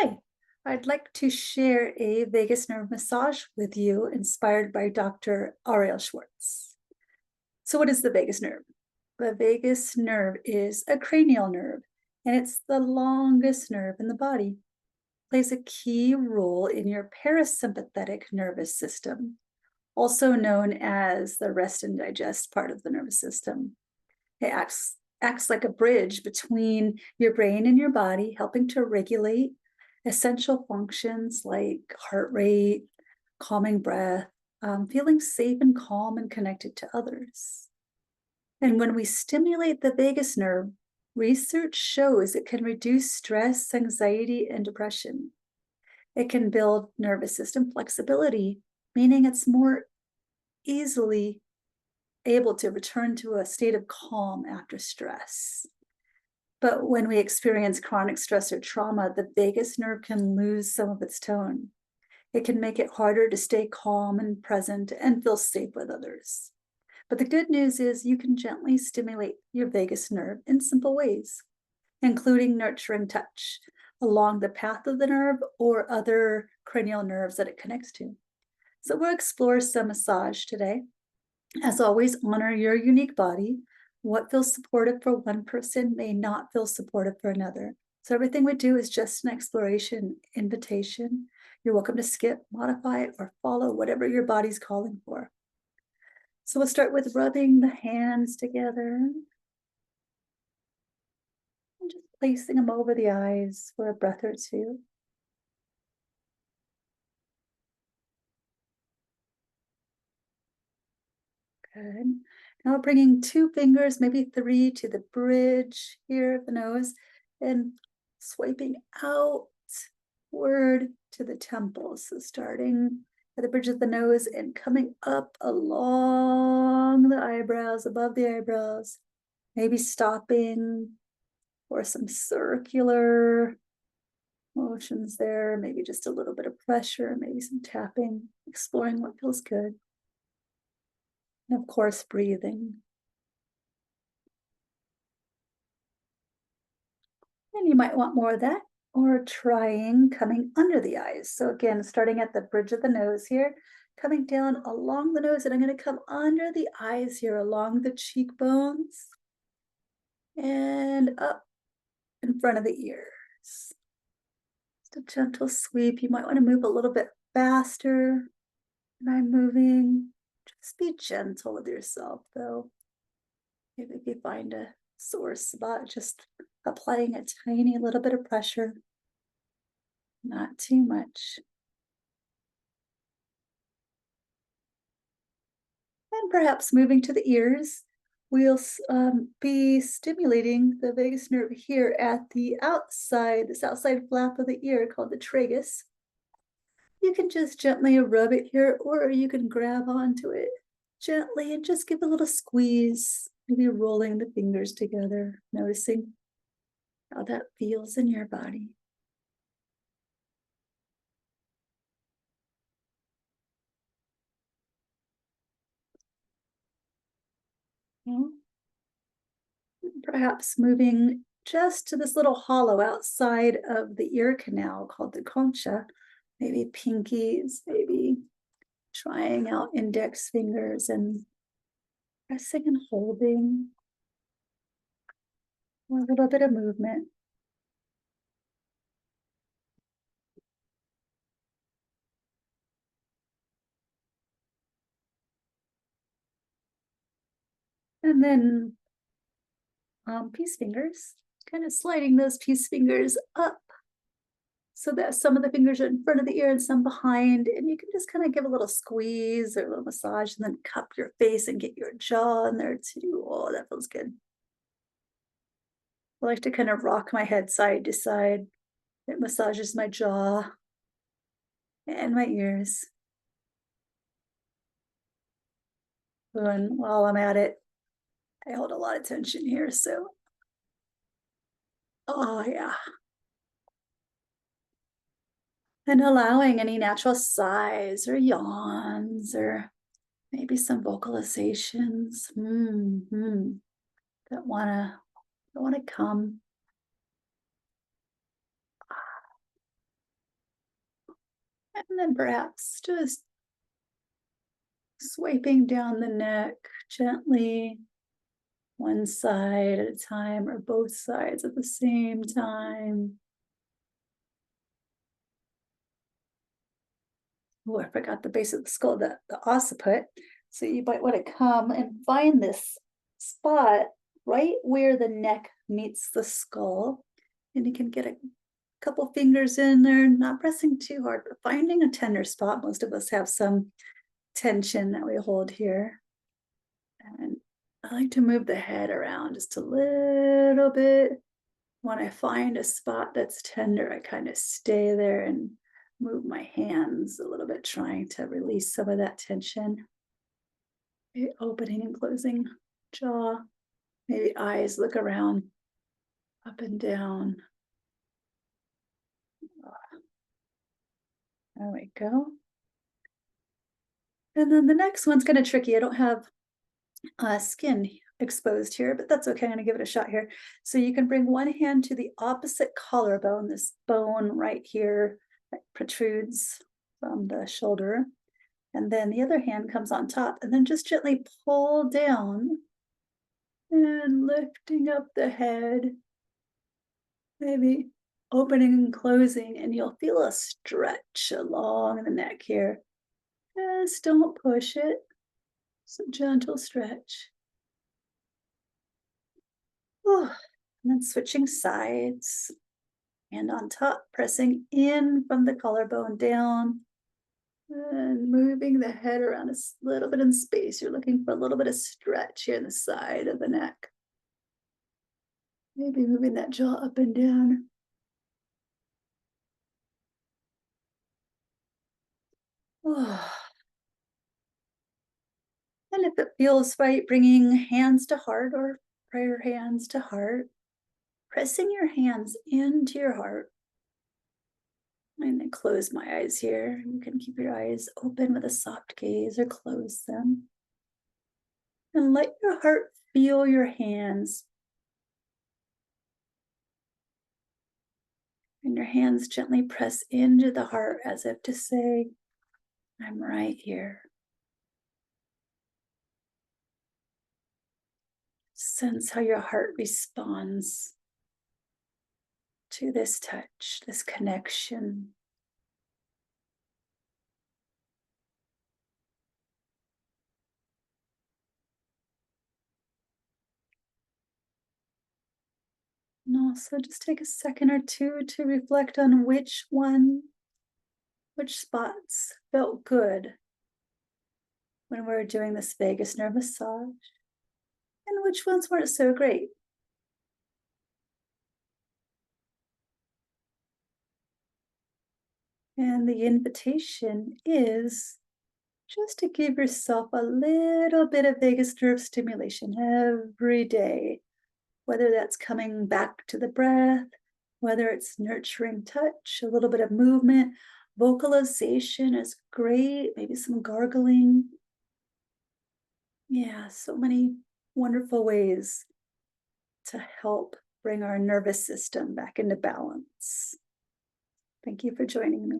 Hi, I'd like to share a vagus nerve massage with you inspired by Dr. Arielle Schwartz. So, what is the vagus nerve? The vagus nerve is a cranial nerve, and it's the longest nerve in the body. It plays a key role in your parasympathetic nervous system, also known as the rest and digest part of the nervous system. It acts like a bridge between your brain and your body, helping to regulate essential functions like heart rate, calming breath, feeling safe and calm and connected to others. And when we stimulate the vagus nerve, research shows it can reduce stress, anxiety, and depression. It can build nervous system flexibility, meaning it's more easily able to return to a state of calm after stress. But when we experience chronic stress or trauma, the vagus nerve can lose some of its tone. It can make it harder to stay calm and present and feel safe with others. But the good news is you can gently stimulate your vagus nerve in simple ways, including nurturing touch along the path of the nerve or other cranial nerves that it connects to. So we'll explore some massage today. As always, honor your unique body. What feels supportive for one person may not feel supportive for another. So everything we do is just an exploration, invitation. You're welcome to skip, modify, or follow whatever your body's calling for. So we'll start with rubbing the hands together and just placing them over the eyes for a breath or two. Good. Now bringing two fingers, maybe three, to the bridge here of the nose and swiping outward to the temples. So starting at the bridge of the nose and coming up along the eyebrows, above the eyebrows, maybe stopping for some circular motions there, maybe just a little bit of pressure, maybe some tapping, exploring what feels good. And of course, breathing. And you might want more of that, or trying coming under the eyes. So again, starting at the bridge of the nose here, coming down along the nose, and I'm going to come under the eyes here, along the cheekbones, and up in front of the ears. Just a gentle sweep. You might want to move a little bit faster than I'm moving. Just be gentle with yourself, though. Maybe if you find a sore spot, just applying a tiny little bit of pressure, not too much. And perhaps moving to the ears, we'll be stimulating the vagus nerve here at the outside, this outside flap of the ear called the tragus. You can just gently rub it here, or you can grab onto it gently and just give a little squeeze, maybe rolling the fingers together, noticing how that feels in your body. Perhaps moving just to this little hollow outside of the ear canal called the concha, maybe pinkies, maybe trying out index fingers and pressing and holding, a little bit of movement. And then peace fingers, kind of sliding those peace fingers up so that some of the fingers are in front of the ear and some behind. And you can just kind of give a little squeeze or a little massage and then cup your face and get your jaw in there too. Oh, that feels good. I like to kind of rock my head side to side. It massages my jaw and my ears. And while I'm at it, I hold a lot of tension here. So, oh, yeah. And allowing any natural sighs or yawns or maybe some vocalizations that wanna come. And then perhaps just swiping down the neck gently, one side at a time or both sides at the same time. Oh, I forgot the base of the skull, the occiput. So you might want to come and find this spot right where the neck meets the skull. And you can get a couple fingers in there, not pressing too hard, but finding a tender spot. Most of us have some tension that we hold here. And I like to move the head around just a little bit. When I find a spot that's tender, I kind of stay there and move my hands a little bit, trying to release some of that tension. Maybe opening and closing jaw, maybe eyes look around, up and down. There we go. And then the next one's kind of tricky. I don't have skin exposed here, but that's okay. I'm gonna give it a shot here. So you can bring one hand to the opposite collarbone, this bone right here that protrudes from the shoulder. And then the other hand comes on top, and then just gently pull down and lifting up the head, maybe opening and closing, and you'll feel a stretch along the neck here. Just don't push it. Some gentle stretch. Oh, and then switching sides. Hand on top, pressing in from the collarbone down. And moving the head around a little bit in space. You're looking for a little bit of stretch here in the side of the neck. Maybe moving that jaw up and down. Oh. And if it feels right, bringing hands to heart or prayer hands to heart, pressing your hands into your heart. I'm going to close my eyes here. You can keep your eyes open with a soft gaze or close them. And let your heart feel your hands. And your hands gently press into the heart as if to say, I'm right here. Sense how your heart responds to this touch, this connection. And also just take a second or two to reflect on which spots felt good when we were doing this vagus nerve massage, and which ones weren't so great. And the invitation is just to give yourself a little bit of vagus nerve stimulation every day, whether that's coming back to the breath, whether it's nurturing touch, a little bit of movement. Vocalization is great, maybe some gargling. Yeah, so many wonderful ways to help bring our nervous system back into balance. Thank you for joining me.